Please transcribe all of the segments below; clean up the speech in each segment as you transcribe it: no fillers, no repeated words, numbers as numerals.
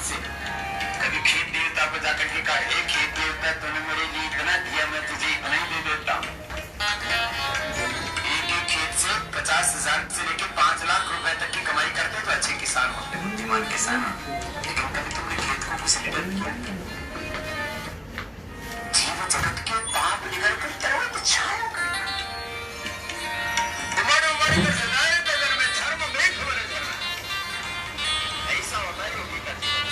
से। कभी खेत देवता को जाकर के कहा, हे खेत देवता तूने मेरे लिए इतना दिया, मैं तुझे इतना ही दे देता हूँ। एक एक खेत से 50,000 से लेकर 5 लाख रुपए तक की कमाई करते तो अच्छे किसान होते, बुद्धिमान किसान होते। लेकिन कभी तुमने खेत को कुछ निगल किया? जीव जगत के पाप निगल कर तरह छाया कर उमड़ उमड़ कर सदाए नगर में धर्म में खबर करना। ऐसा होता है योगी का जीवन।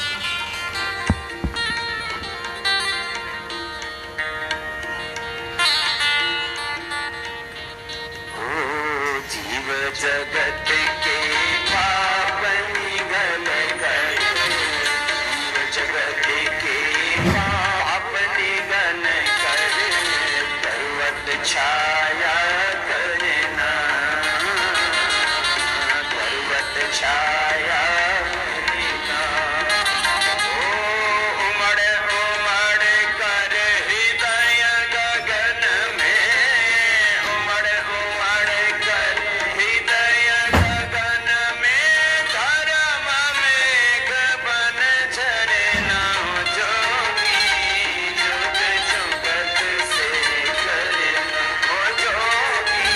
जीव जगत के पाप निगल कर, जीव जगत के पाप निगल कर, पर्वत छाया करना, पर्वत छाया करना। ओ उमड़ उमड़ कर हृदय गगन में, उमड़ उमड़ कर हृदय गगन में, धर्म मेघ बन झरना। जोगी जुग जुगत से करना, ओ जोगी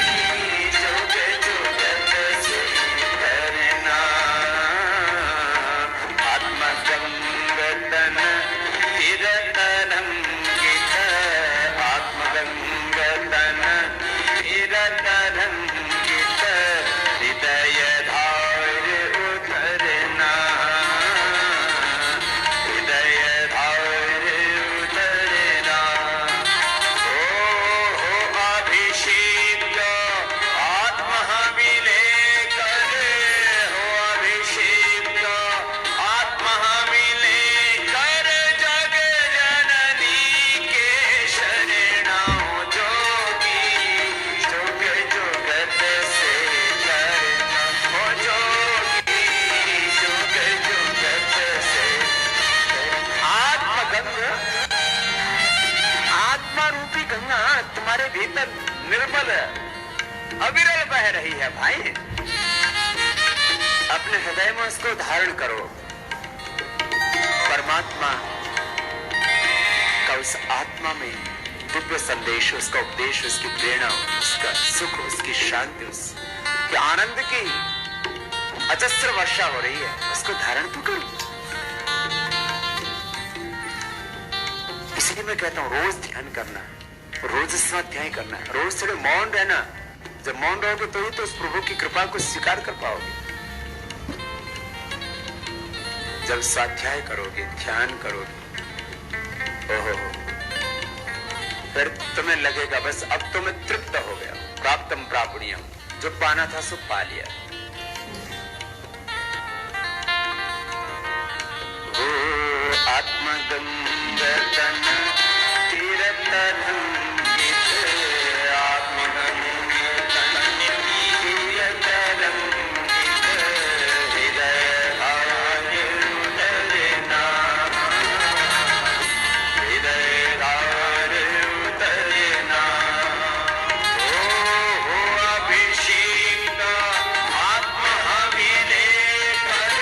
जुग जुगत से करना। आत्मगंगतन तिरतरंगित, आत्मगंगतन तिरतरंगित, हृदय धार उतरना, हृदय धार उतरना। ओ अभिषेक आत्महविले कर, हो अभिषेक आत्महविले कर, जग जननी के शरणा। जोगी जुग जुगत से करना, हो जोगी जुग जुगत से। आत्मगंग, आत्मा रूपी गंगा तुम्हारे भीतर निर्मल अविरल बह रही है भाई। अपने हृदय में उसको धारण करो। परमात्मा का उस आत्मा में दिव्य संदेश, उसका उपदेश, उसकी प्रेरणा, उसका सुख, उसकी शांति, उसके आनंद की अजस्र वर्षा हो रही है, उसको धारण तो करो। इसलिए मैं कहता हूं रोज ध्यान करना, रोज स्वाध्याय करना, रोज थोड़े मौन रहना। जब मौन रहोगे तो ही तो उस प्रभु की कृपा को स्वीकार कर पाओगे। जब स्वाध्याय करोगे, ध्यान करोगे, ओहो, फिर तुम्हें लगेगा बस अब तो मैं तृप्त हो गया, प्राप्तम प्रापणीयम, जो पाना था सो पा लिया। ओ आत्मगंगतन तिरतरंगित, आत्मगंगतन तिरतरंगित, हृदय धार उतरना, हृदय धार उतरना। ओ अभिषेक आत्महविले कर,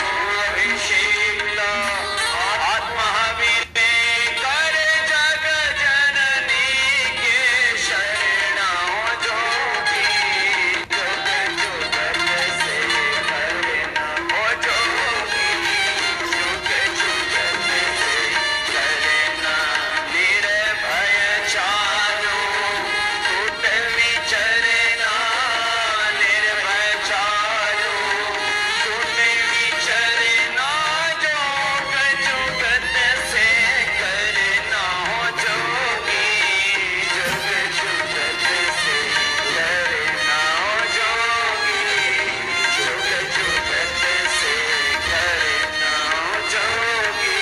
हो अभिषेक आत्महविले कर, जग जननी के शरणा। जोगी जुग जुगत से करना, ओ जोगी जुग जुगत से करना। निर्भय चारो कूट विचरना, निर्भय चारो कूट विचरना, जोग जुगत से करना। हो जोगी जुग जुगत से करना, हो जोगी जुग जुगत से करना, हो जोगी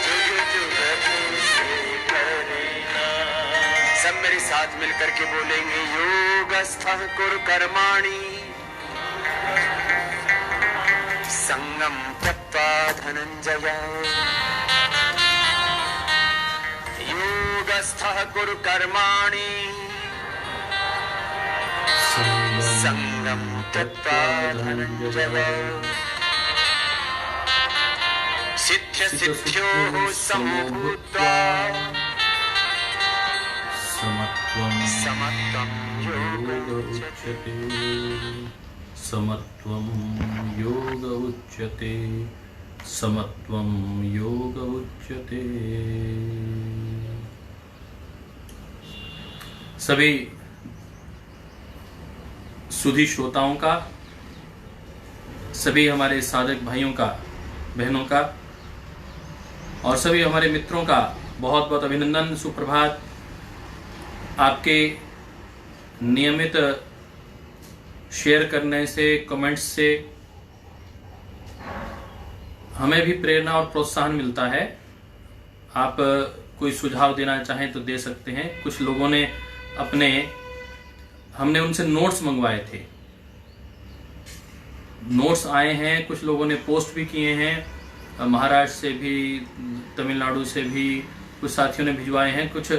जुग जुगत से करना। सब मेरे साथ मिलकर के बोलेंगे, योगस्थः कुरु कर्माणि संगम त्यक्त्वा धनंजय। योगस्थः कुरु कर्माणि संगम त्यक्त्वा धनंजय। सिद्ध सिद्ध्योः समो भूत्वा समत्वं योग उच्यते। समत्वं योग उच्यते। समत्वं योग उच्यते। सभी सुधी श्रोताओं का, सभी हमारे साधक भाइयों का, बहनों का और सभी हमारे मित्रों का बहुत बहुत अभिनंदन, सुप्रभात। आपके नियमित शेयर करने से, कमेंट्स से हमें भी प्रेरणा और प्रोत्साहन मिलता है। आप कोई सुझाव देना चाहें तो दे सकते हैं। कुछ लोगों ने हमने उनसे नोट्स मंगवाए थे, नोट्स आए हैं। कुछ लोगों ने पोस्ट भी किए हैं, महाराष्ट्र से भी, तमिलनाडु से भी कुछ साथियों ने भिजवाए हैं, कुछ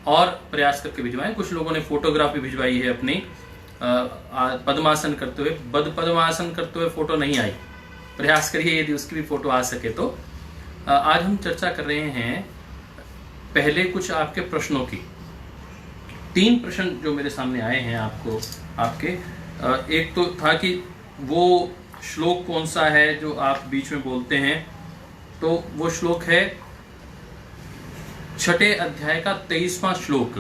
और प्रयास करके भिजवाए हैं। कुछ लोगों ने फोटोग्राफी भिजवाई है अपनी, पद्मासन करते हुए। पद्मासन करते हुए फोटो नहीं आई, प्रयास करिए यदि उसकी भी फोटो आ सके तो। आज हम चर्चा कर रहे हैं पहले कुछ आपके प्रश्नों की। 3 प्रश्न जो मेरे सामने आए हैं आपके एक तो था कि वो श्लोक कौन सा है जो आप बीच में बोलते हैं। तो वो श्लोक है 6ठे अध्याय का 23वां श्लोक,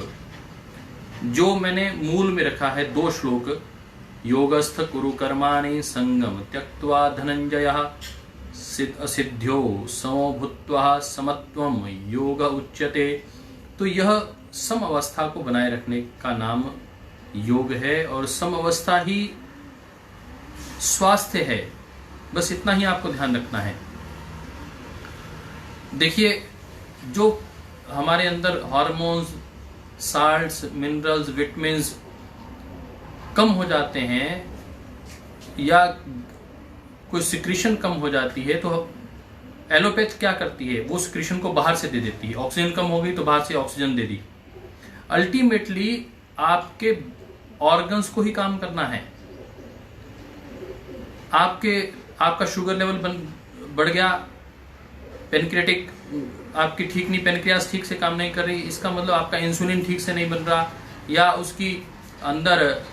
जो मैंने मूल में रखा है 2 श्लोक। योगस्थ कुरु कर्माणि संगम त्यक्त्वा धनंजयः असिद्ध्यो समो भूत्वा समत्वं योग उच्यते। तो यह सम अवस्था को बनाए रखने का नाम योग है और सम अवस्था ही स्वास्थ्य है। बस इतना ही आपको ध्यान रखना है। देखिए, जो हमारे अंदर हार्मोन्स, साल्ट्स, मिनरल्स, विटामिन्स कम हो जाते हैं या कोई सिक्रीशन कम हो जाती है, तो एलोपैथ क्या करती है, वो सिक्रीशन को बाहर से दे देती है। ऑक्सीजन कम हो गई तो बाहर से ऑक्सीजन दे दी। अल्टीमेटली आपके ऑर्गन्स को ही काम करना है। आपका शुगर लेवल बढ़ गया, पेनक्रियाटिक आपकी ठीक नहीं, पेनक्रियास ठीक से काम नहीं कर रही, इसका मतलब आपका इंसुलिन ठीक से नहीं बन रहा, या उसकी अंदर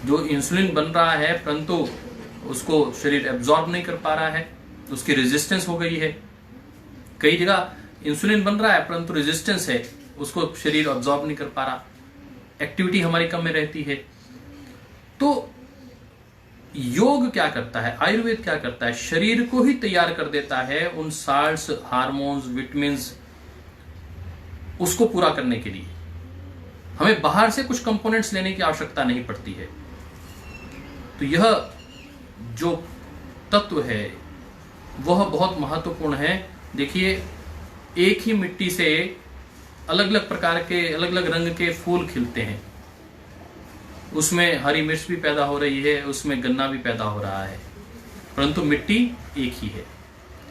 जो इंसुलिन बन रहा है परंतु उसको शरीर एब्जॉर्ब नहीं कर पा रहा है, उसकी रेजिस्टेंस हो गई है। कई जगह इंसुलिन बन रहा है परंतु रेजिस्टेंस है, उसको शरीर एब्जॉर्ब नहीं कर पा रहा, एक्टिविटी हमारी कम में रहती है। तो योग क्या करता है, आयुर्वेद क्या करता है, शरीर को ही तैयार कर देता है उन साल्ट्स, हार्मोन्स, विटामिन्स उसको पूरा करने के लिए। हमें बाहर से कुछ कंपोनेंट्स लेने की आवश्यकता नहीं पड़ती है। तो यह जो तत्व है वह बहुत महत्वपूर्ण है। देखिए, एक ही मिट्टी से अलग अलग प्रकार के, अलग अलग रंग के फूल खिलते हैं। उसमें हरी मिर्च भी पैदा हो रही है, उसमें गन्ना भी पैदा हो रहा है, परंतु मिट्टी एक ही है।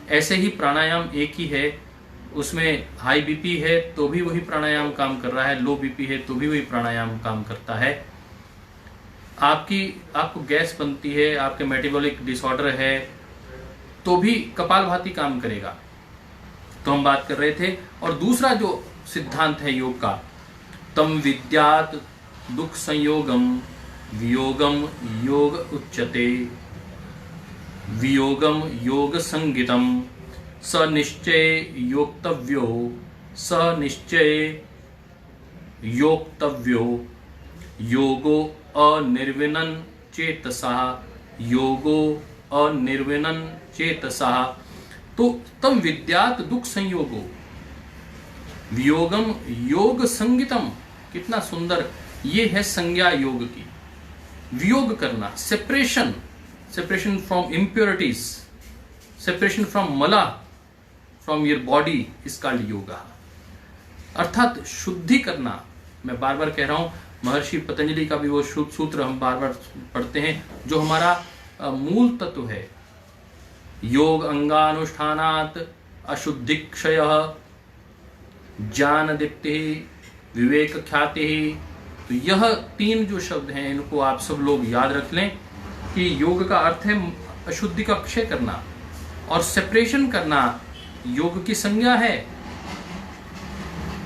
ऐसे ही प्राणायाम एक ही है। उसमें हाई बीपी है तो भी वही प्राणायाम काम कर रहा है, लो बीपी है तो भी वही प्राणायाम काम करता है। आपको गैस बनती है, आपके मेटाबॉलिक डिसऑर्डर है तो भी कपालभाति काम करेगा। तो हम बात कर रहे थे। और दूसरा जो सिद्धांत है योग का, तम विद्यात दुख संयोगम वियोगम योग उच्यते। वियोगम योग संगितम स निश्चय योक्तव्यो, स निश्चय योक्तव्यो योगो अनिर्विनन चेतसा, योगो अनिर्विनन चेतसा। तो तम विद्यात दुख संयोगो वियोगम योग संगितम। कितना सुंदर ये है संज्ञा योग की। वियोग करना, separation from impurities, separation from mala, from your body is called yoga. अर्थात शुद्धि करना। मैं बार बार कह रहा हूं, महर्षि पतंजलि का भी वो सूत्र हम बार बार पढ़ते हैं, जो हमारा मूल तत्व है। योग अंगानुष्ठानात् अशुद्धिक्षयः ज्ञान दीप्ति विवेक ख्याति। तो यह 3 जो शब्द हैं इनको आप सब लोग याद रख लें कि योग का अर्थ है अशुद्धि का क्षय करना और सेपरेशन करना योग की संज्ञा है।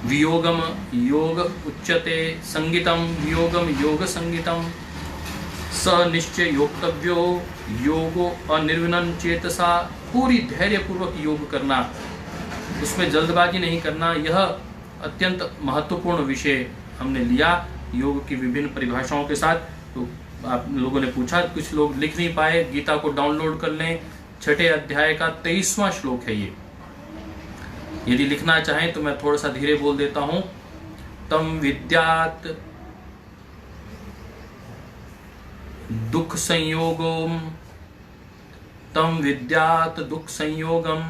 वियोगम योग उच्यते, संगीतम वियोगम योग संगीतम, स निश्चय योक्तव्यो योगो अनिर्विण्ण चेतसा। पूरी धैर्य पूर्वक योग करना, उसमें जल्दबाजी नहीं करना, यह अत्यंत महत्वपूर्ण विषय हमने लिया योग की विभिन्न परिभाषाओं के साथ। तो आप लोगों ने पूछा, कुछ लोग लिख नहीं पाए, गीता को डाउनलोड कर लें, 6 अध्याय का 23वां श्लोक है ये। यदि लिखना चाहें तो मैं थोड़ा सा धीरे बोल देता हूं। तम विद्यात दुख संयोगम, तम विद्यात दुख संयोगम,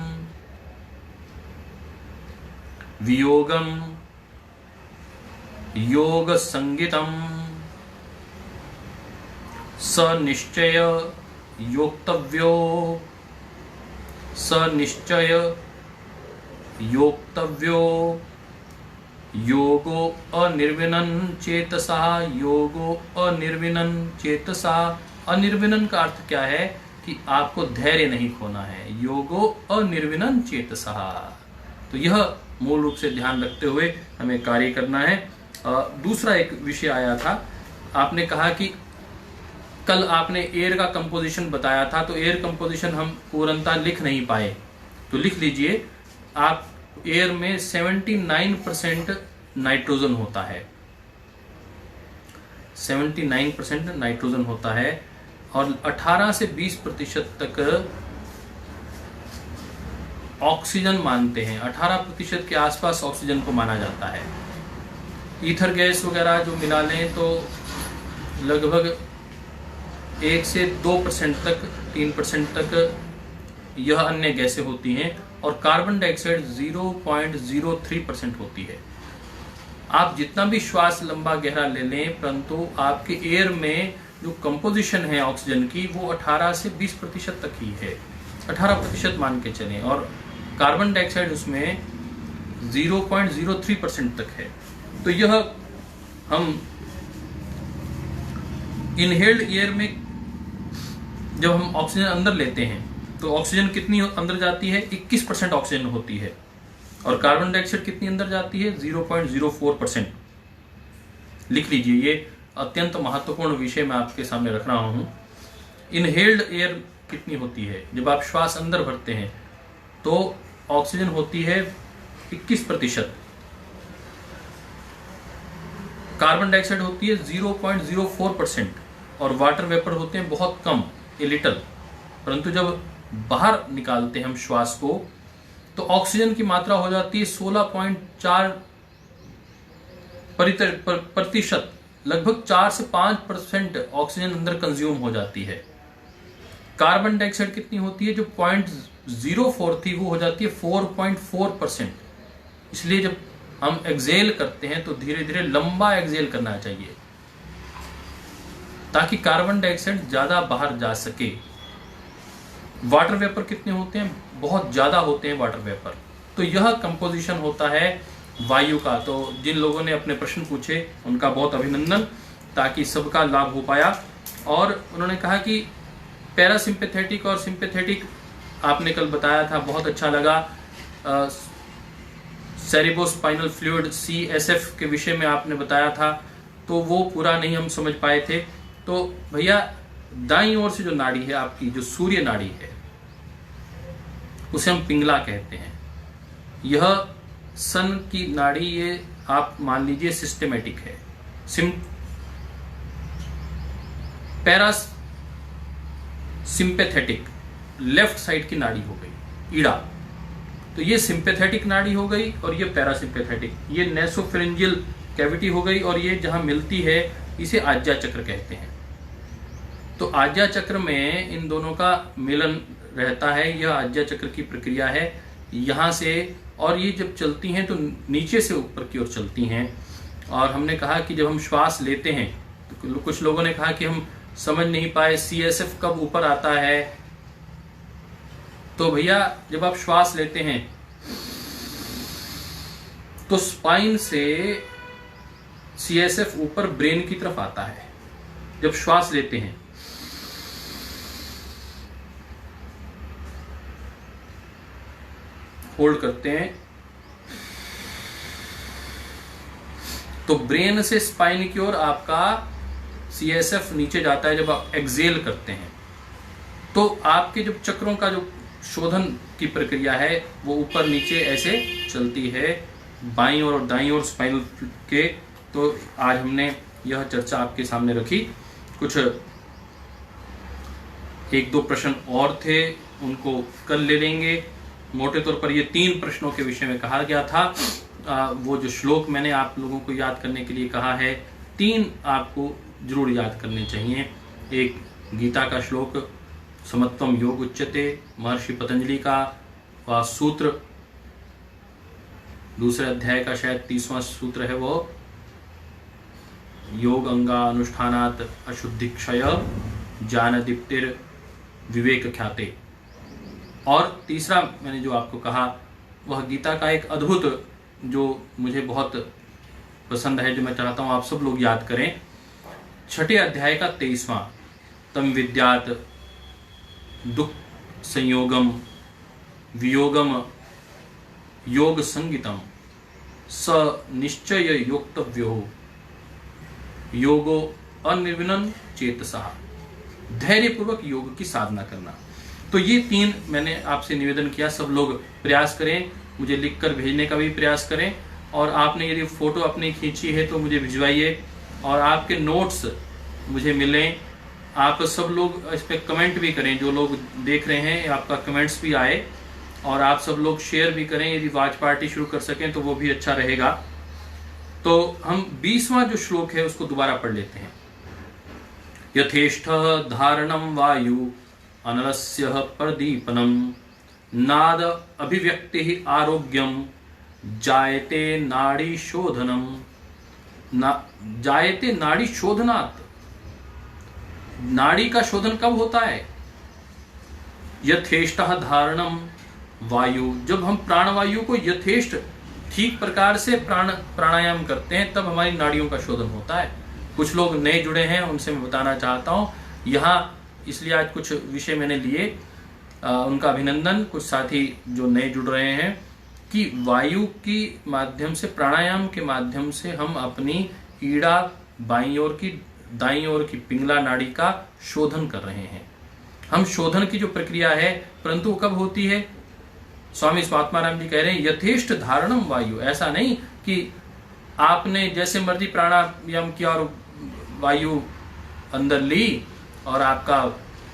वियोगम योग संगीतम, स निश्चय योक्तव्यो, स निश्चय योक्तव्यो योगो अनिर्विण्ण चेतसा, योगो अनिर्विण्ण चेतसा। अनिर्विण्ण का अर्थ क्या है कि आपको धैर्य नहीं खोना है, योगो अनिर्विण्ण चेतसा। तो यह मूल रूप से ध्यान रखते हुए हमें कार्य करना है। दूसरा एक विषय आया था, आपने कहा कि कल आपने एयर का कंपोजिशन बताया था, तो एयर कंपोजिशन हम पूर्णतः लिख नहीं पाए, तो लिख लीजिए। आप एयर में 79% नाइट्रोजन होता है, 79% नाइट्रोजन होता है, और 18 से 20% तक ऑक्सीजन मानते हैं। 18% के आसपास ऑक्सीजन को माना जाता है। ईथर गैस वगैरह जो मिला लें तो लगभग 1 से 2% तक, 3% तक यह अन्य गैसें होती हैं, और कार्बन डाइऑक्साइड 0.03% होती है। आप जितना भी श्वास लंबा गहरा ले लें, परंतु आपके एयर में जो कंपोजिशन है ऑक्सीजन की वो 18 से 20% तक ही है, 18% मान के चलें, और कार्बन डाइऑक्साइड उसमें 0.03% तक है। तो यह हम इनहेल्ड एयर में जब हम ऑक्सीजन अंदर लेते हैं तो ऑक्सीजन कितनी अंदर जाती है? 21% ऑक्सीजन होती है, और कार्बन डाइऑक्साइड कितनी अंदर जाती है? 0.04%। लिख लीजिए, ये अत्यंत महत्वपूर्ण विषय मैं आपके सामने रख रहा हूं। इनहेल्ड एयर कितनी होती है? जब आप श्वास अंदर भरते हैं तो ऑक्सीजन होती है 21%, कार्बन डाइऑक्साइड होती है 0.04%, और वाटर वेपर होते हैं बहुत कम, ए लिटल। परंतु जब बाहर निकालते हैं हम श्वास को तो ऑक्सीजन की मात्रा हो जाती है 16.4%, लगभग 4 से 5% ऑक्सीजन अंदर कंज्यूम हो जाती है। कार्बन डाइऑक्साइड कितनी होती है? जो 0.04 थी वो हो जाती है 4.4%। इसलिए जब हम एक्सेल करते हैं तो धीरे धीरे लंबा एक्सेल करना चाहिए ताकि कार्बन डाइऑक्साइड ज्यादा बाहर जा सके। वाटर वेपर कितने होते हैं? बहुत ज्यादा होते हैं वाटर वेपर। तो यह कंपोजिशन होता है वायु का। तो जिन लोगों ने अपने प्रश्न पूछे उनका बहुत अभिनंदन, ताकि सबका लाभ हो पाया। और उन्होंने कहा कि पैरासिम्पैथेटिक और सिंपैथेटिक आपने कल बताया था, बहुत अच्छा लगा। सेरेब्रोस्पाइनल फ्लूइड CSF के विषय में आपने बताया था, तो वो पूरा नहीं हम समझ पाए थे। तो भैया दाईं ओर से जो नाड़ी है आपकी, जो सूर्य नाड़ी है, उसे हम पिंगला कहते हैं। यह सन की नाड़ी, ये आप मान लीजिए सिस्टेमेटिक है। पैरासिम्पैथेटिक लेफ्ट साइड की नाड़ी हो गई, ईड़ा। तो ये सिंपैथेटिक नाड़ी हो गई और ये पैरासिम्पैथेटिक। ये नेसोफेरेंजियल कैविटी हो गई, और ये जहां मिलती है इसे आज्ञा चक्र कहते हैं। तो आज्ञा चक्र में इन दोनों का मिलन रहता है। यह आज्ञा चक्र की प्रक्रिया है यहां से, और ये जब चलती हैं तो नीचे से ऊपर की ओर चलती हैं। और हमने कहा कि जब हम श्वास लेते हैं तो कुछ लोगों ने कहा कि हम समझ नहीं पाए CSF कब ऊपर आता है। तो भैया जब आप श्वास लेते हैं तो स्पाइन से CSF ऊपर ब्रेन की तरफ आता है। जब श्वास लेते हैं होल्ड करते हैं तो ब्रेन से स्पाइन की ओर आपका CSF नीचे जाता है जब आप एक्सेल करते हैं। तो आपके जो चक्रों का जो शोधन की प्रक्रिया है वो ऊपर नीचे ऐसे चलती है, बाईं ओर और दाईं ओर स्पाइनल के। तो आज हमने यह चर्चा आपके सामने रखी। कुछ 1-2 प्रश्न और थे, उनको कल ले लेंगे। मोटे तौर पर ये 3 प्रश्नों के विषय में कहा गया था। वो जो श्लोक मैंने आप लोगों को याद करने के लिए कहा है, 3 आपको जरूर याद करने चाहिए। एक गीता का श्लोक समत्वम योग उच्यते, महर्षि पतंजलि का सूत्र, दूसरे अध्याय का शायद 30वां सूत्र है वो, योग अंगा अनुष्ठानात अशुद्धि क्षय ज्ञान दीप्तिर विवेक ख्याते। और तीसरा मैंने जो आपको कहा वह गीता का एक अद्भुत जो मुझे बहुत पसंद है, जो मैं चाहता हूं आप सब लोग याद करें। 6ठे अध्याय का 23वां, तम विद्यात दुख संयोगम वियोगम योग संगितम स निश्चय योक्तव्यो योगो अनिर्विनन चेतसा, धैर्यपूर्वक योग की साधना करना। तो ये 3 मैंने आपसे निवेदन किया, सब लोग प्रयास करें, मुझे लिखकर भेजने का भी प्रयास करें। और आपने यदि फोटो अपनी खींची है तो मुझे भिजवाइए, और आपके नोट्स मुझे मिलें। आप सब लोग इस पर कमेंट भी करें, जो लोग देख रहे हैं आपका कमेंट्स भी आए, और आप सब लोग शेयर भी करें। यदि वाच पार्टी शुरू कर सकें तो वो भी अच्छा रहेगा। तो हम 20वां जो श्लोक है उसको दोबारा पढ़ लेते हैं। यथेष्ठ धारणम वायु अनलस्य प्रदीपनम नाद अभिव्यक्ति आरोग्यम जायते नाड़ी शोधनम जायते नाड़ी शोधनात्। नाड़ी का शोधन कब होता है? यथेष्ट धारणम वायु, जब हम प्राणवायु को यथेष्ट ठीक प्रकार से प्राणायाम करते हैं तब हमारी नाड़ियों का शोधन होता है। कुछ लोग नए जुड़े हैं, उनसे मैं बताना चाहता हूं यहाँ, इसलिए आज कुछ विषय मैंने लिए, उनका अभिनंदन। कुछ साथी जो नए जुड़ रहे हैं कि वायु की माध्यम से, प्राणायाम के माध्यम से हम अपनी ईड़ा बाईं ओर की दाईं ओर की पिंगला नाड़ी का शोधन कर रहे हैं। हम शोधन की जो प्रक्रिया है, परंतु कब होती है? स्वामी स्वात्माराम जी कह रहे हैं यथेष्ट धारणम वायु। ऐसा नहीं कि आपने जैसे मर्जी प्राणायाम किया और वायु अंदर ली और आपका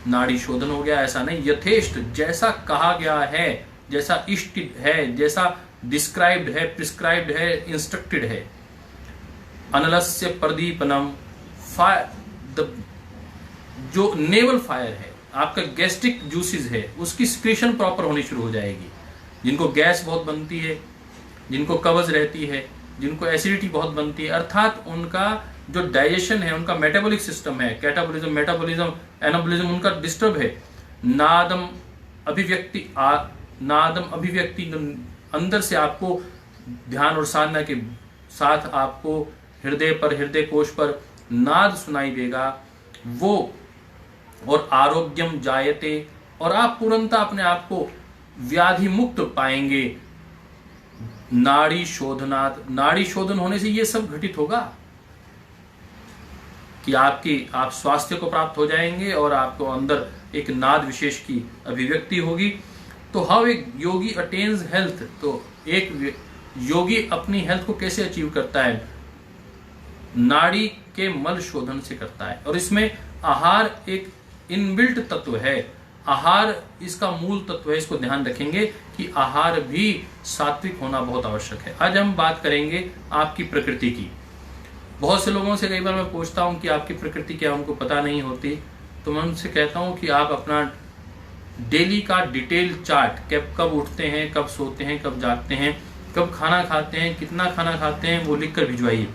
नाड़ी शोधन हो गया, ऐसा नहीं। यथेष्ट, जैसा कहा गया है, जैसा इष्ट है, जैसा डिस्क्राइब्ड है, प्रिस्क्राइब्ड है, इंस्ट्रक्टेड है। अनलस्य प्रदीपनम, जो नेवल फायर है, आपका गैस्ट्रिक जूसेस है, उसकी सिक्रेशन प्रॉपर होनी शुरू हो जाएगी। जिनको गैस बहुत बनती है, जिनको कब्ज रहती है, जिनको एसिडिटी बहुत बनती है, अर्थात उनका जो डाइजेशन है, उनका मेटाबॉलिक सिस्टम है, कैटाबॉलिज्म, मेटाबॉलिज्म, एनाबॉलिज्म उनका डिस्टर्ब है। नादम अभिव्यक्ति अंदर से आपको ध्यान और साधना के साथ आपको हृदय पर, हृदय कोश पर नाद सुनाई देगा वो। और आरोग्यम जायते, और आप पूर्णतः अपने आप को व्याधि मुक्त पाएंगे। नाड़ी शोधनात्, नाड़ी शोधन होने से ये सब घटित होगा कि आप स्वास्थ्य को प्राप्त हो जाएंगे और आपको अंदर एक नाद विशेष की अभिव्यक्ति होगी। तो हाउ एक योगी अटेन्स हेल्थ, तो एक योगी अपनी हेल्थ को कैसे अचीव करता है? नाड़ी के मल शोधन से करता है। और इसमें आहार एक इनबिल्ट तत्व है, आहार इसका मूल तत्व है। इसको ध्यान रखेंगे कि आहार भी सात्विक होना बहुत आवश्यक है। आज हम बात करेंगे आपकी प्रकृति की। बहुत से लोगों से कई बार मैं पूछता हूं कि आपकी प्रकृति क्या, उनको पता नहीं होती। तो मैं उनसे कहता हूं कि आप अपना डेली का डिटेल चार्ट, कब उठते हैं, कब सोते हैं, कब जागते हैं, कब खाना खाते हैं, कितना खाना खाते हैं, वो लिख कर भिजवाइए।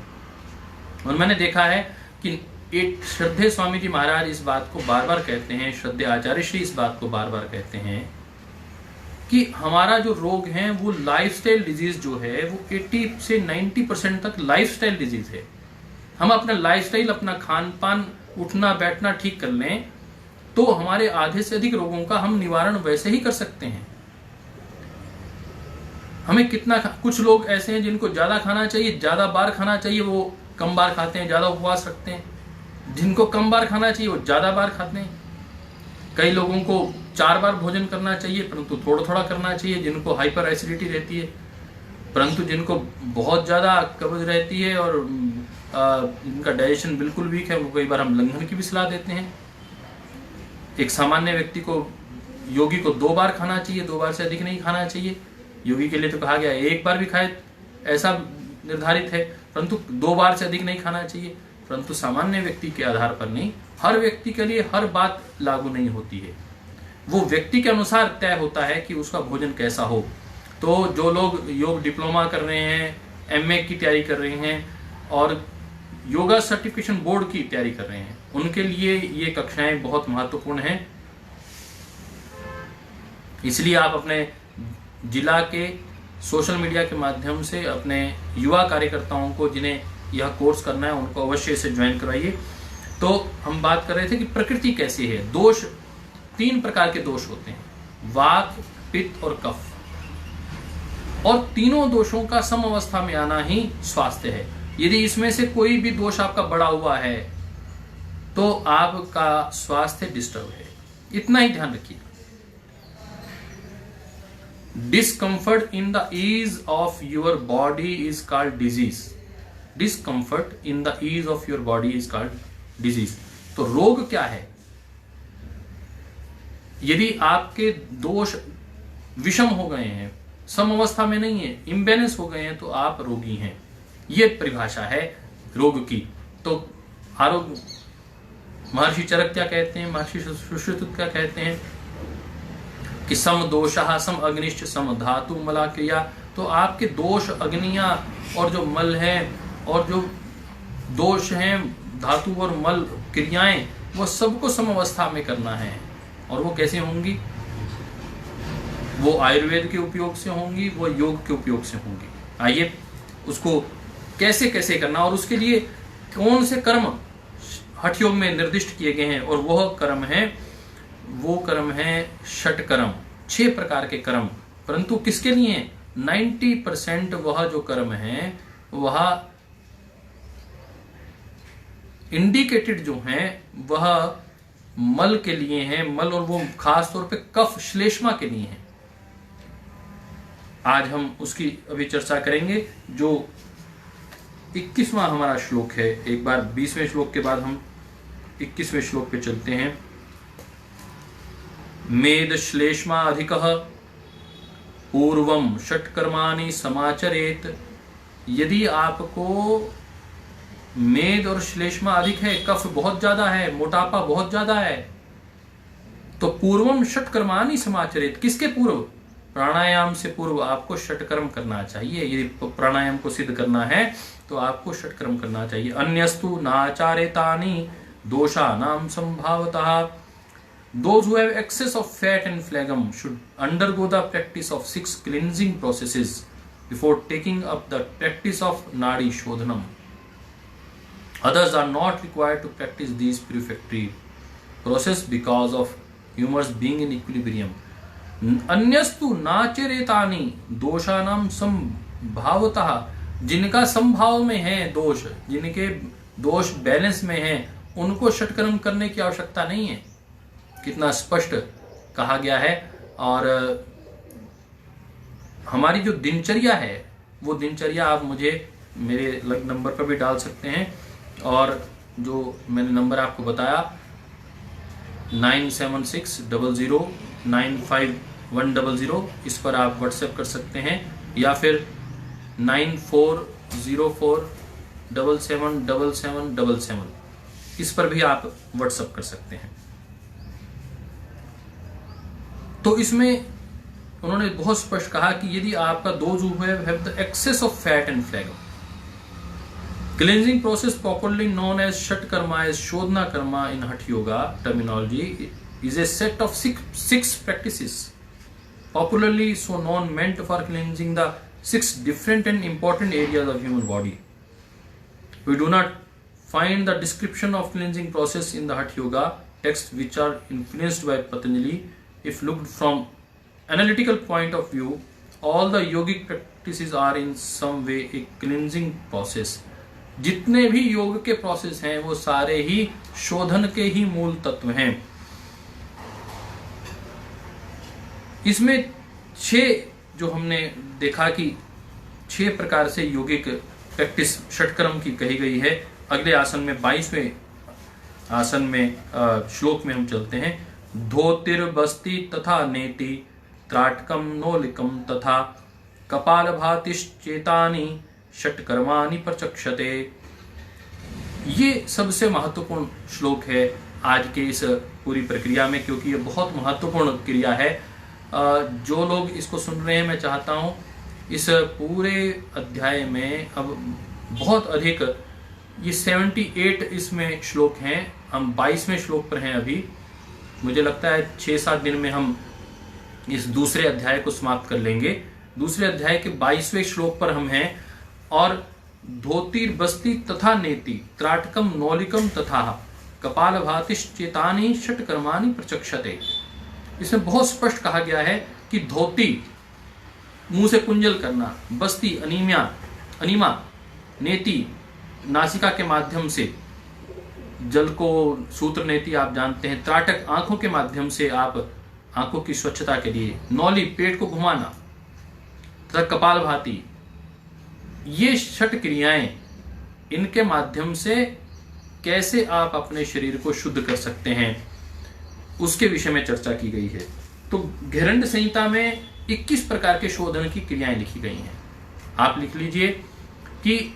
और मैंने देखा है कि एक श्रद्धेय स्वामी जी महाराज इस बात को बार बार कहते हैं, श्रद्धेय आचार्य श्री इस बात को बार बार कहते हैं कि हमारा जो रोग है वो लाइफस्टाइल डिजीज जो है वो 80 से 90% तक लाइफस्टाइल डिजीज है। हम अपना लाइफस्टाइल, अपना खान पान, उठना बैठना ठीक कर लें तो हमारे आधे से अधिक रोगों का हम निवारण वैसे ही कर सकते हैं। हमें कितना कुछ लोग ऐसे हैं जिनको ज्यादा खाना चाहिए, ज्यादा बार खाना चाहिए, वो कम बार खाते हैं, ज्यादा उपवास रखते हैं। जिनको कम बार खाना चाहिए वो ज्यादा बार खाते हैं। कई लोगों को 4 बार भोजन करना चाहिए परंतु थोड़ा थोड़ा करना चाहिए, जिनको हाइपर एसिडिटी रहती है। परंतु जिनको बहुत ज्यादा कब्ज रहती है और जिनका डाइजेशन बिल्कुल वीक है, वो कई बार हम लंघन की भी सलाह देते हैं। एक सामान्य व्यक्ति को, योगी को 2 बार खाना चाहिए, 2 बार से अधिक नहीं खाना चाहिए। योगी के लिए तो कहा गया है 1 बार भी खाए ऐसा निर्धारित है, परंतु 2 बार से अधिक नहीं खाना चाहिए। परंतु सामान्य व्यक्ति के आधार पर नहीं, हर व्यक्ति के लिए हर बात लागू नहीं होती है। वो व्यक्ति के अनुसार तय होता है कि उसका भोजन कैसा हो। तो जो लोग योग डिप्लोमा कर रहे हैं, एमए की तैयारी कर रहे हैं और योगा सर्टिफिकेशन बोर्ड की तैयारी कर रहे हैं, उनके लिए ये कक्षाएं बहुत महत्वपूर्ण हैं। इसलिए आप अपने जिला के सोशल मीडिया के माध्यम से अपने युवा कार्यकर्ताओं को, जिन्हें यह कोर्स करना है, उनको अवश्य इसे ज्वाइन करवाइए। तो हम बात कर रहे थे कि प्रकृति कैसी है। दोष, 3 प्रकार के दोष होते हैं, वात, पित्त और कफ, और तीनों दोषों का सम अवस्था में आना ही स्वास्थ्य है। यदि इसमें से कोई भी दोष आपका बढ़ा हुआ है तो आपका स्वास्थ्य डिस्टर्ब है। इतना ही ध्यान रखिए। Discomfort in the ease of your body is called disease. Discomfort in the ease of your body is called disease. तो रोग क्या है? यदि आपके दोष विषम हो गए हैं, सम अवस्था में नहीं है, इम्बैलेंस हो गए हैं, तो आप रोगी हैं। ये परिभाषा है रोग की। तो आरोग्य, महर्षि चरक क्या कहते हैं, महर्षि सुश्रुत क्या कहते हैं कि सम दोषः सम अग्निश्च सम धातु मला क्रिया। तो आपके दोष, अग्नियां और जो मल है, और जो दोष हैं धातु और मल क्रियाएं, वो सबको सम अवस्था में करना है। और वो कैसे होंगी? वो आयुर्वेद के उपयोग से होंगी, वो योग के उपयोग से होंगी। आइए उसको कैसे कैसे करना, और उसके लिए कौन से कर्म हठ योग में निर्दिष्ट किए गए हैं। और वह कर्म है, वो कर्म है षट कर्म, 6 प्रकार के कर्म। परंतु किसके लिए? 90% वह जो कर्म है वह इंडिकेटेड जो है वह मल के लिए है, मल, और वो खास तौर पे कफ श्लेष्मा के लिए है। आज हम उसकी अभी चर्चा करेंगे। जो 21वां हमारा श्लोक है, एक बार 20वें श्लोक के बाद हम 21वें श्लोक पे चलते हैं। मेद श्लेष्मा अधिकः पूर्वम षट्कर्माणि समाचरेत। यदि आपको मेद और श्लेष्मा अधिक है, कफ बहुत ज्यादा है, मोटापा बहुत ज्यादा है, तो पूर्वम षट्कर्माणि समाचरेत। किसके पूर्व? प्राणायाम से पूर्व आपको षटकर्म करना चाहिए। यदि प्राणायाम को सिद्ध करना है तो आपको षटकर्म करना चाहिए। अन्यस्तु नाचारेतानि दोषानां संभावतः। Those who have excess of fat and phlegm should undergo the practice of 6 cleansing processes before taking up the practice of Nadi Shodhanam. Others are not required to practice these purificatory process because of humors being in equilibrium. अन्यस्तु नाचरेतानि दोषानां संभावतः। जिनका संभाव में है दोष, जिनके दोष balance में है, उनको षटकर्म करने की आवश्यकता नहीं है। कितना स्पष्ट कहा गया है। और हमारी जो दिनचर्या है, वो दिनचर्या आप मुझे मेरे नंबर पर भी डाल सकते हैं। और जो मैंने नंबर आपको बताया 9760095100, इस पर आप व्हाट्सएप कर सकते हैं, या फिर 9404777777, इस पर भी आप व्हाट्सएप कर सकते हैं। तो इसमें उन्होंने बहुत स्पष्ट कहा कि यदि आपका those who have the access of fat and phlegm, cleansing process popularly known as Shat Karma, as Shodhana Karma in Hatha Yoga terminology, is a set of six practices, popularly so known, meant for cleansing the 6 different and important areas of human body. We do not find the description of cleansing process in the Hatha Yoga texts, which are influenced by Patanjali. If looked from analytical point of view, all the yogic practices are in some way a cleansing process. जितने भी योग के process हैं वो सारे ही शोधन के ही मूल तत्व हैं। इसमें 6 जो हमने देखा कि 6 प्रकार से योगिक प्रैक्टिस षटकर्म की कही गई है। अगले आसन में 22वें आसन में श्लोक में हम चलते हैं। धोतिर्बस्ति तथा नेति त्राटकम नोलिकम तथा कपालभातिश्चेतानि षटकर्माणि प्रचक्षते। ये सबसे महत्वपूर्ण श्लोक है आज के इस पूरी प्रक्रिया में, क्योंकि ये बहुत महत्वपूर्ण क्रिया है। जो लोग इसको सुन रहे हैं, मैं चाहता हूं इस पूरे अध्याय में अब बहुत अधिक, ये 78 इसमें श्लोक हैं, हम 22वें श्लोक पर हैं अभी। मुझे लगता है 6-7 दिन में हम इस दूसरे अध्याय को समाप्त कर लेंगे। दूसरे अध्याय के 22वें श्लोक पर हम हैं। और धोतिर्बस्ति तथा नेति त्राटकम नौलिकम तथा कपालभातिश्चेतानि षटकर्माणि प्रचक्षते। इसमें बहुत स्पष्ट कहा गया है कि धोती मुंह से कुंजल करना, बस्ती अनीमा, नेति नासिका के माध्यम से जल को, सूत्र नेति आप जानते हैं, त्राटक आंखों के माध्यम से आप आंखों की स्वच्छता के लिए, नौली पेट को घुमाना तथा कपालभाति, ये षट क्रियाएं, इनके माध्यम से कैसे आप अपने शरीर को शुद्ध कर सकते हैं उसके विषय में चर्चा की गई है। तो घेरंड संहिता में 21 प्रकार के शोधन की क्रियाएं लिखी गई हैं। आप लिख लीजिए कि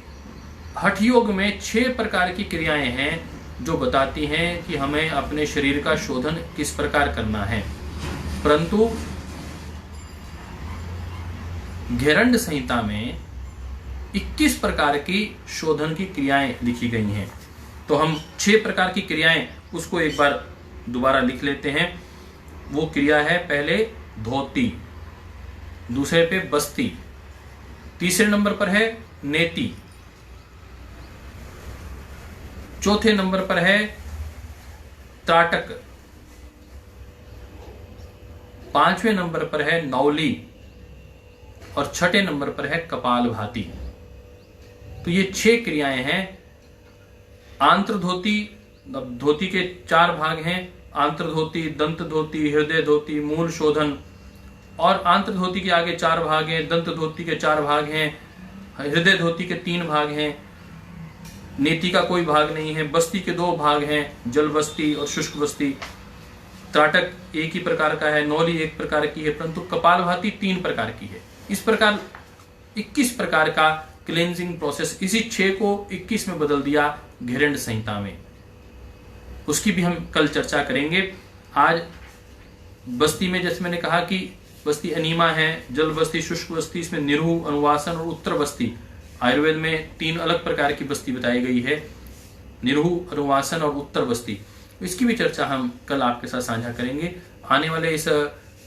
हठ योग में 6 प्रकार की क्रियाएं हैं जो बताती हैं कि हमें अपने शरीर का शोधन किस प्रकार करना है। परंतु घेरंड संहिता में 21 प्रकार की शोधन की क्रियाएं लिखी गई हैं। तो हम 6 प्रकार की क्रियाएं उसको एक बार दोबारा लिख लेते हैं। वो क्रिया है पहले धोती, दूसरे पे बस्ती, तीसरे नंबर पर है नेति, चौथे नंबर पर है त्राटक, 5वें नंबर पर है नौली और 6ठे नंबर पर है कपालभाति। तो ये 6 क्रियाएं हैं। आंत्र धोती, धोती के 4 भाग हैं, आंत्र धोती, दंत धोती, हृदय धोती, मूल शोधन। और आंत्र धोती के आगे 4 भाग हैं, दंत धोती के 4 भाग हैं, हृदय धोती के 3 भाग हैं, नेति का कोई भाग नहीं है, बस्ती के 2 भाग हैं, जल बस्ती और शुष्क बस्ती। त्राटक एक ही प्रकार का है, नौली एक प्रकार की है, परंतु कपालभाति 3 प्रकार की है। इस प्रकार 21 प्रकार का क्लेंजिंग प्रोसेस, इसी 6 को 21 में बदल दिया घेरंड संहिता में। उसकी भी हम कल चर्चा करेंगे। आज बस्ती में जैसे मैंने कहा कि बस्ती अनीमा है, जल बस्ती, शुष्क बस्ती, इसमें निरहु, अनुवासन और उत्तर बस्ती। आयुर्वेद में 3 अलग प्रकार की बस्ती बताई गई है, निरहु, अनुवासन और उत्तर बस्ती। इसकी भी चर्चा हम कल आपके साथ साझा करेंगे। आने वाले इस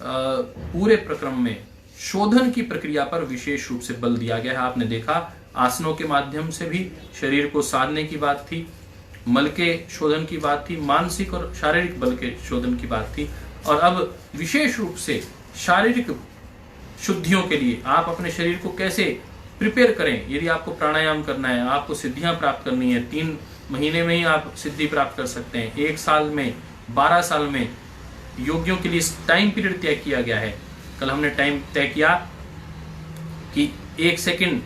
पूरे प्रक्रम में शोधन की प्रक्रिया पर विशेष रूप से बल दिया गया है। आपने देखा आसनों के माध्यम से भी शरीर को साधने की बात थी, मल के शोधन की बात थी, मानसिक और शारीरिक बल के शोधन की बात थी, और अब विशेष रूप से शारीरिक शुद्धियों के लिए आप अपने शरीर को कैसे प्रिपेयर करें। यदि आपको प्राणायाम करना है, आपको सिद्धियां प्राप्त करनी है, 3 महीने में ही आप सिद्धि प्राप्त कर सकते हैं, 1 साल में, 12 साल में योगियों के लिए टाइम पीरियड तय किया गया है। कल हमने टाइम तय किया कि 1 सेकंड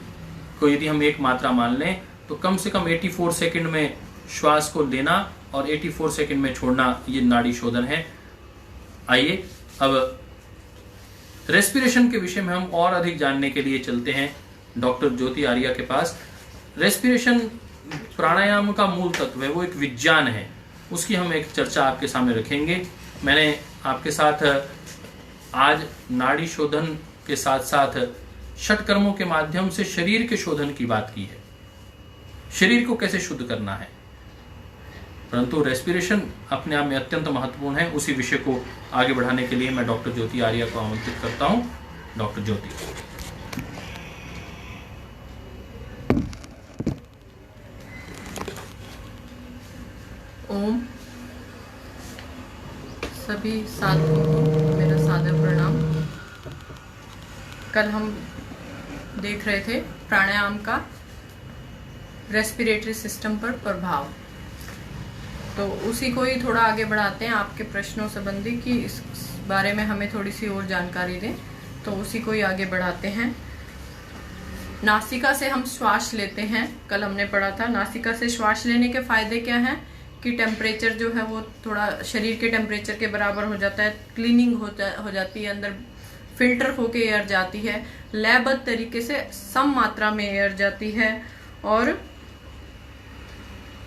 को यदि हम 1 मात्रा मान लें तो कम से कम 84 सेकंड में श्वास को लेना और 84 सेकंड में छोड़ना, ये नाड़ी शोधन है। आइए अब रेस्पिरेशन के विषय में हम और अधिक जानने के लिए चलते हैं डॉक्टर ज्योति आर्या के पास। रेस्पिरेशन प्राणायाम का मूल तत्व है, वो एक विज्ञान है, उसकी हम एक चर्चा आपके सामने रखेंगे। मैंने आपके साथ आज नाड़ी शोधन के साथ साथ षटकर्मों के माध्यम से शरीर के शोधन की बात की है, शरीर को कैसे शुद्ध करना है। परंतु रेस्पिरेशन अपने आप में अत्यंत महत्वपूर्ण है। उसी विषय को आगे बढ़ाने के लिए मैं डॉक्टर ज्योति आर्या को आमंत्रित करता हूं। डॉक्टर ज्योति। ओम। सभी साधुओं को मेरा सादर प्रणाम। कल हम देख रहे थे प्राणायाम का रेस्पिरेटरी सिस्टम पर प्रभाव, तो उसी को ही थोड़ा आगे बढ़ाते हैं आपके प्रश्नों संबंधी कि इस बारे में हमें थोड़ी सी और जानकारी दें, तो उसी को ही आगे बढ़ाते हैं। नासिका से हम श्वास लेते हैं, कल हमने पढ़ा था नासिका से श्वास लेने के फायदे क्या हैं कि टेम्परेचर जो है वो थोड़ा शरीर के टेम्परेचर के बराबर हो जाता है, क्लीनिंग हो जाती है, अंदर फिल्टर होके एयर जाती है, लयबद्ध तरीके से सम मात्रा में एयर जाती है। और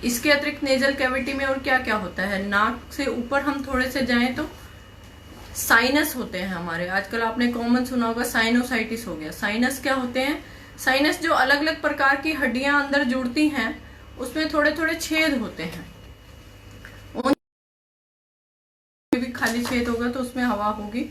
इसके अतिरिक्त नेजल कैविटी में और क्या क्या होता है, नाक से ऊपर हम थोड़े से जाएं तो साइनस होते हैं हमारे। आजकल आपने कॉमन सुना होगा साइनोसाइटिस हो गया। साइनस क्या होते हैं, साइनस जो अलग अलग प्रकार की हड्डियां अंदर जुड़ती हैं उसमें थोड़े थोड़े छेद होते हैं, भी खाली छेद होगा तो उसमें हवा होगी,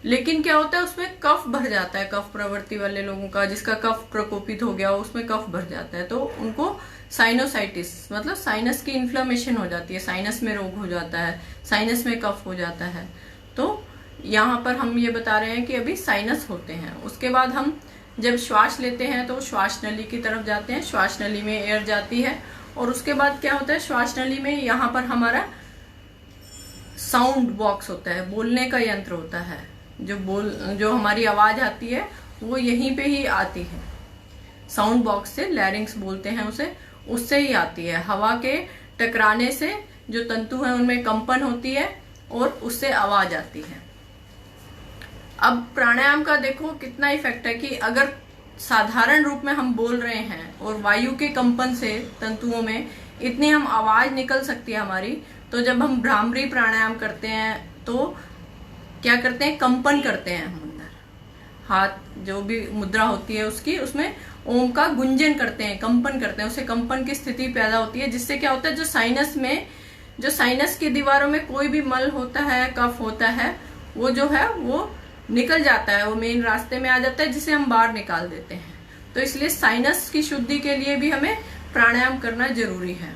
लेकिन क्या होता है उसमें कफ भर जाता है। कफ प्रवृत्ति वाले लोगों का, जिसका कफ प्रकोपित हो गया उसमें कफ भर जाता है, तो उनको साइनोसाइटिस मतलब साइनस की इन्फ्लेमेशन हो जाती है, साइनस में रोग हो जाता है, साइनस में कफ हो जाता है। तो यहाँ पर हम ये बता रहे हैं कि अभी साइनस होते हैं। उसके बाद हम जब श्वास लेते हैं तो श्वास नली की तरफ जाते हैं, श्वास नली में एयर जाती है, और उसके बाद क्या होता है श्वास नली में यहाँ पर हमारा साउंड बॉक्स होता है, बोलने का यंत्र होता है, जो हमारी आवाज आती है वो यहीं पे ही आती है। साउंड बॉक्स से, लैरिंग्स बोलते हैं उसे, उससे ही आती है। हवा के टकराने से जो तंतु हैं उनमें कंपन होती है और उससे आवाज आती है। अब प्राणायाम का देखो कितना इफेक्ट है कि अगर साधारण रूप में हम बोल रहे हैं और वायु के कंपन से तंतुओं में इतनी हम आवाज निकल सकती है हमारी, तो जब हम भ्रामरी प्राणायाम करते हैं तो क्या करते हैं, कंपन करते हैं हम अंदर, हाथ जो भी मुद्रा होती है उसकी, उसमें ओम का गुंजन करते हैं, कंपन करते हैं, उससे कंपन की स्थिति पैदा होती है, जिससे क्या होता है जो साइनस की दीवारों में कोई भी मल होता है, कफ होता है, वो जो है वो निकल जाता है, वो मेन रास्ते में आ जाता है, जिसे हम बाहर निकाल देते हैं। तो इसलिए साइनस की शुद्धि के लिए भी हमें प्राणायाम करना जरूरी है।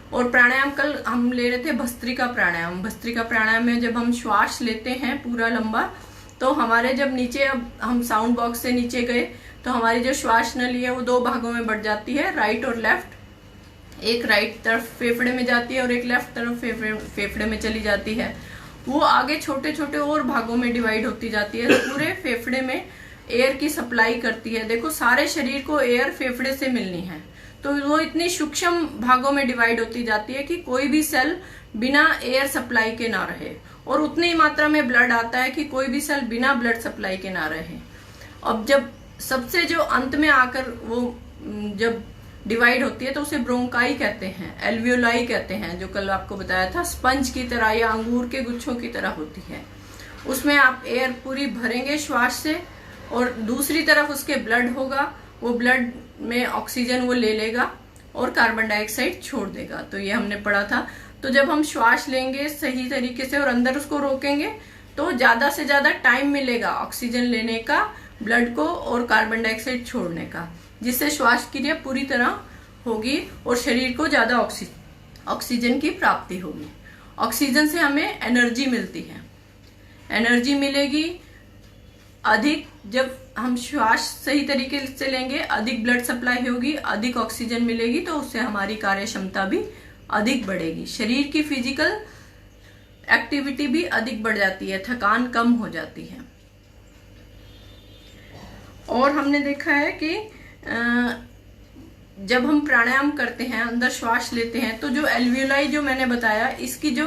और प्राणायाम कल हम ले रहे थे भस्त्रिका प्राणायाम। भस्त्रिका प्राणायाम में जब हम श्वास लेते हैं पूरा लंबा, तो हमारे जब नीचे, अब हम साउंड बॉक्स से नीचे गए तो हमारी जो श्वास नली है वो दो भागों में बढ़ जाती है, राइट और लेफ्ट। एक राइट तरफ फेफड़े में जाती है और एक लेफ्ट तरफ फेफड़े में चली जाती है। वो आगे छोटे छोटे और भागों में डिवाइड होती जाती है, पूरे फेफड़े में एयर की सप्लाई करती है। देखो सारे शरीर को एयर फेफड़े से मिलनी है, तो वो इतनी सूक्ष्म भागों में डिवाइड होती जाती है कि कोई भी सेल बिना एयर सप्लाई के ना रहे, और उतनी मात्रा में ब्लड आता है कि कोई भी सेल बिना ब्लड सप्लाई के ना रहे। अब जब सबसे जो अंत में आकर वो जब डिवाइड होती है तो उसे ब्रोंकाई कहते हैं, एल्वियोलाई कहते हैं, जो कल आपको बताया था, स्पंज की तरह या अंगूर के गुच्छों की तरह होती है। उसमें आप एयर पूरी भरेंगे श्वास से, और दूसरी तरफ उसके ब्लड होगा, वो ब्लड में ऑक्सीजन वो ले लेगा और कार्बन डाइऑक्साइड छोड़ देगा। तो ये हमने पढ़ा था। तो जब हम श्वास लेंगे सही तरीके से और अंदर उसको रोकेंगे तो ज्यादा से ज्यादा टाइम मिलेगा ऑक्सीजन लेने का, ब्लड को और कार्बन डाइऑक्साइड छोड़ने का, जिससे श्वास क्रिया पूरी तरह होगी और शरीर को ज्यादा ऑक्सीजन की प्राप्ति होगी। ऑक्सीजन से हमें एनर्जी मिलती है, एनर्जी मिलेगी अधिक। जब हम श्वास सही तरीके से लेंगे, अधिक ब्लड सप्लाई होगी, अधिक ऑक्सीजन मिलेगी, तो उससे हमारी कार्य क्षमता भी अधिक बढ़ेगी, शरीर की फिजिकल एक्टिविटी भी अधिक बढ़ जाती है, थकान कम हो जाती है। और हमने देखा है कि जब हम प्राणायाम करते हैं, अंदर श्वास लेते हैं, तो जो एल्वियोलाई जो मैंने बताया, इसकी जो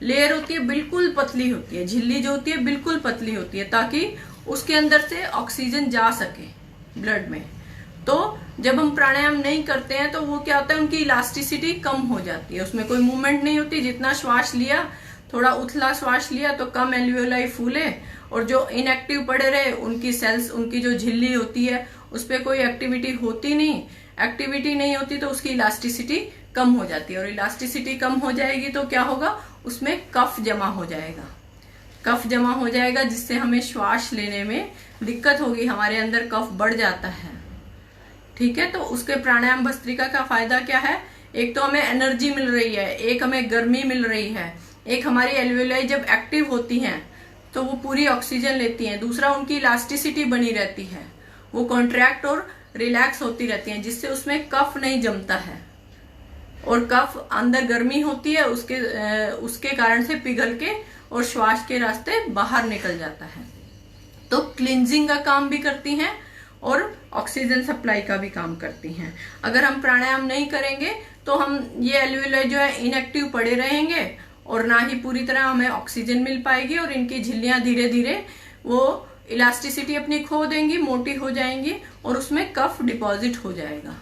लेयर होती है बिल्कुल पतली होती है, झिल्ली जो होती है बिल्कुल पतली होती है, ताकि उसके अंदर से ऑक्सीजन जा सके ब्लड में। तो जब हम प्राणायाम नहीं करते हैं तो वो क्या होता है, उनकी इलास्टिसिटी कम हो जाती है, उसमें कोई मूवमेंट नहीं होती। जितना श्वास लिया, थोड़ा उथला श्वास लिया तो कम एल्वियोलाई फूले, और जो इनएक्टिव पड़े रहे उनकी सेल्स, उनकी जो झिल्ली होती है उस पर कोई एक्टिविटी होती नहीं। एक्टिविटी नहीं होती तो उसकी इलास्टिसिटी कम हो जाती है, और इलास्टिसिटी कम हो जाएगी तो क्या होगा, उसमें कफ जमा हो जाएगा, कफ जमा हो जाएगा, जिससे हमें श्वास लेने में दिक्कत होगी, हमारे अंदर कफ बढ़ जाता है। ठीक है, तो उसके प्राणायाम भस्त्रिका का फायदा क्या है, एक तो हमें एनर्जी मिल रही है, एक हमें गर्मी मिल रही है, एक हमारी एल्वियोलाई जब एक्टिव होती हैं तो वो पूरी ऑक्सीजन लेती हैं। दूसरा, उनकी इलास्टिसिटी बनी रहती है, वो कॉन्ट्रैक्ट और रिलैक्स होती रहती हैं, जिससे उसमें कफ नहीं जमता है। और कफ अंदर गर्मी होती है, उसके कारण से पिघल के और श्वास के रास्ते बाहर निकल जाता है। तो क्लींजिंग का काम भी करती हैं और ऑक्सीजन सप्लाई का भी काम करती हैं। अगर हम प्राणायाम नहीं करेंगे तो हम ये एल्वियोलाई जो है इनएक्टिव पड़े रहेंगे और ना ही पूरी तरह हमें ऑक्सीजन मिल पाएगी, और इनकी झिल्लियां धीरे धीरे वो इलास्टिसिटी अपनी खो देंगी, मोटी हो जाएंगी और उसमें कफ डिपॉजिट हो जाएगा,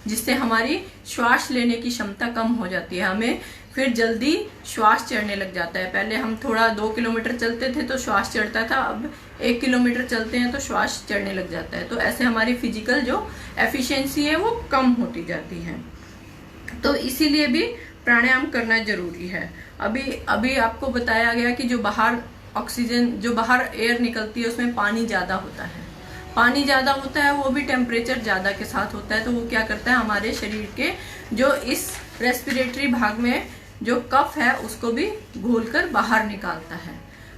जिससे हमारी श्वास लेने की क्षमता कम हो जाती है। हमें फिर जल्दी श्वास चढ़ने लग जाता है। पहले हम थोड़ा 2 किलोमीटर चलते थे तो श्वास चढ़ता था, अब 1 किलोमीटर चलते हैं तो श्वास चढ़ने लग जाता है। तो ऐसे हमारी फिजिकल जो एफिशिएंसी है वो कम होती जाती है। तो इसीलिए भी प्राणायाम करना जरूरी है। अभी आपको बताया गया कि जो बाहर ऑक्सीजन, जो बाहर एयर निकलती है उसमें पानी ज्यादा होता है। पानी ज्यादा होता है, वो भी टेम्परेचर ज्यादा के साथ होता है। तो वो क्या करता है, हमारे शरीर के जो इस रेस्पिरेटरी भाग में जो कफ है उसको भी घोलकर बाहर निकालता है।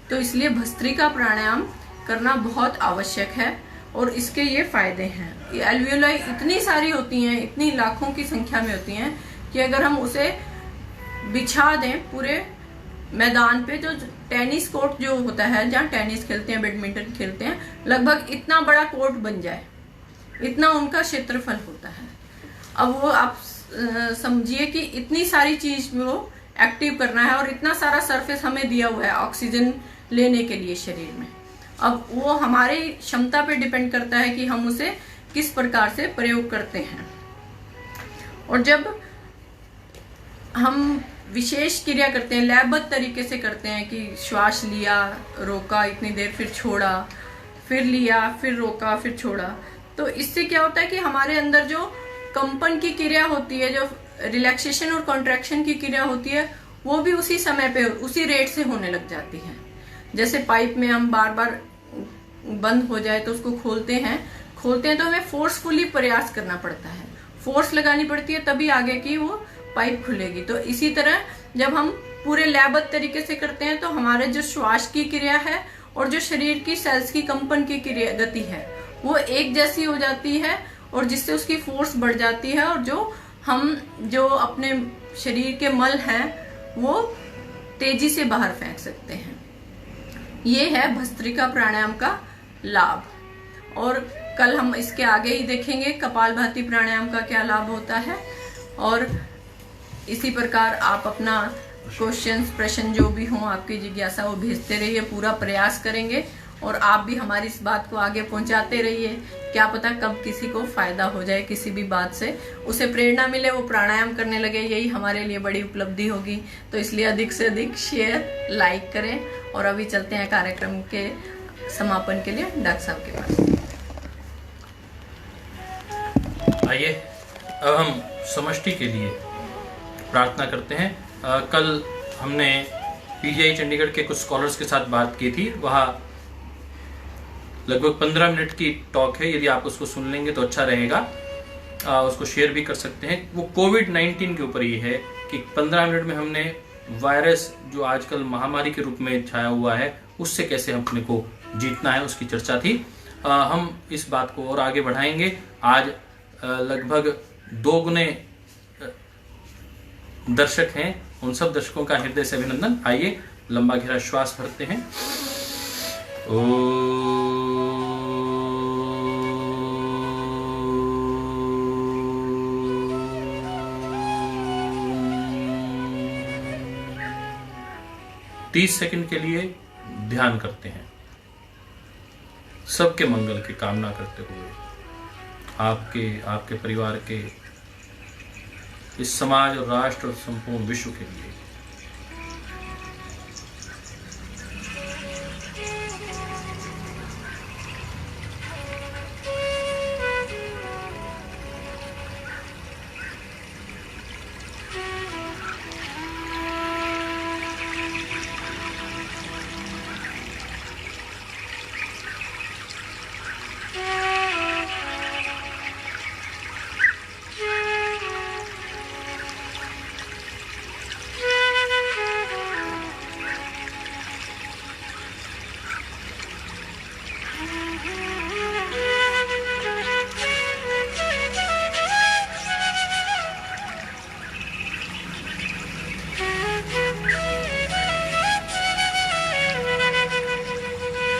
तो इसलिए भस्त्रिका प्राणायाम करना बहुत आवश्यक है और इसके ये फायदे हैं। ये एल्वियोलाई इतनी सारी होती हैं, इतनी लाखों की संख्या में होती हैं कि अगर हम उसे बिछा दें पूरे मैदान पे, जो टेनिस कोर्ट जो होता है जहाँ टेनिस खेलते हैं, बैडमिंटन खेलते हैं, लगभग इतना बड़ा कोर्ट बन जाए, इतना उनका क्षेत्रफल होता है। अब वो आप समझिए कि इतनी सारी चीज वो एक्टिव करना है और इतना सारा सरफेस हमें दिया हुआ है ऑक्सीजन लेने के लिए शरीर में। अब वो हमारी क्षमता पे डिपेंड करता है कि हम उसे किस प्रकार से प्रयोग करते हैं। और जब हम विशेष क्रिया करते हैं, लयबद्ध तरीके से करते हैं कि श्वास लिया, रोका इतनी देर, फिर छोड़ा, फिर लिया, फिर रोका, फिर छोड़ा, तो इससे क्या होता है कि हमारे अंदर जो कंपन की क्रिया होती है, जो रिलैक्सेशन और कॉन्ट्रैक्शन की क्रिया होती है, वो भी उसी समय पे उसी रेट से होने लग जाती है। जैसे पाइप में हम बार बार बंद हो जाए तो उसको खोलते हैं तो हमें फोर्सफुली प्रयास करना पड़ता है, फोर्स लगानी पड़ती है, तभी आगे की वो पाइप खुलेगी। तो इसी तरह जब हम पूरे लयबद्ध तरीके से करते हैं तो हमारे जो श्वास की क्रिया है और जो शरीर की सेल्स की कंपन की क्रिया गति है वो एक जैसी हो जाती है, और जिससे उसकी फोर्स बढ़ जाती है, और जो अपने शरीर के मल हैं वो तेजी से बाहर फेंक सकते हैं। ये है भस्त्रिका प्राणायाम का लाभ। और कल हम इसके आगे ही देखेंगे कपालभाति प्राणायाम का क्या लाभ होता है। और इसी प्रकार आप अपना क्वेश्चंस, प्रश्न जो भी हों, आपकी जिज्ञासा, वो भेजते रहिए, पूरा प्रयास करेंगे। और आप भी हमारी इस बात को आगे पहुंचाते रहिए। क्या पता कब किसी को फायदा हो जाए, किसी भी बात से उसे प्रेरणा मिले, वो प्राणायाम करने लगे, यही हमारे लिए बड़ी उपलब्धि होगी। तो इसलिए अधिक से अधिक शेयर, लाइक करें। और अभी चलते हैं कार्यक्रम के समापन के लिए डॉक्टर साहब के पास। आइए अब हम समष्टि के लिए प्रार्थना करते हैं। कल हमने पीजीआई चंडीगढ़ के कुछ स्कॉलर्स के साथ बात की थी। वहाँ लगभग 15 मिनट की टॉक है, यदि आप उसको सुन लेंगे तो अच्छा रहेगा। उसको शेयर भी कर सकते हैं। वो कोविड-19 के ऊपर ही है कि 15 मिनट में हमने वायरस जो आजकल महामारी के रूप में छाया हुआ है उससे कैसे अपने को जीतना है, उसकी चर्चा थी। हम इस बात को और आगे बढ़ाएंगे। आज लगभग 2 गुने दर्शक हैं, उन सब दर्शकों का हृदय से अभिनंदन। आइए लंबा गहरा श्वास भरते हैं। ओ 30 सेकंड के लिए ध्यान करते हैं, सबके मंगल की कामना करते हुए, आपके परिवार के, इस समाज और राष्ट्र और संपूर्ण विश्व के लिए।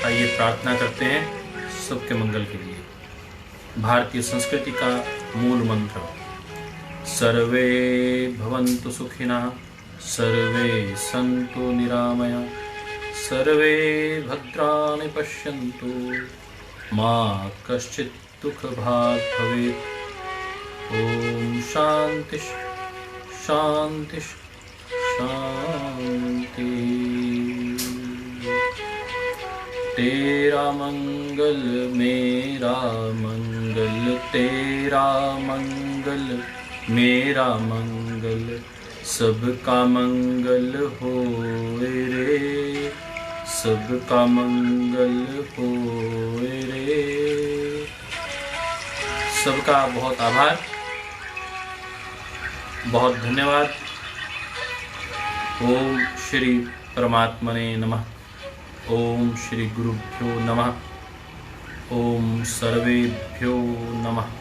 आइए प्रार्थना करते हैं सबके मंगल के लिए। भारतीय संस्कृति का मूल मंत्र सर्वे भवन्तु सुखिनः, सर्वे सन्तु निरामया, सर्वे भद्राणि पश्यन्तु, मा कश्चित् दुःखभाग् भवेत्। ओम शांति शांति शांति। तेरा मंगल मेरा मंगल, तेरा मंगल मेरा मंगल, सबका मंगल होए रे, सबका मंगल होए रे। सबका बहुत आभार, बहुत धन्यवाद। ओम श्री परमात्मने नमः। ओम श्री गुरुभ्यो नमः। ओम सर्वेभ्यो नमः।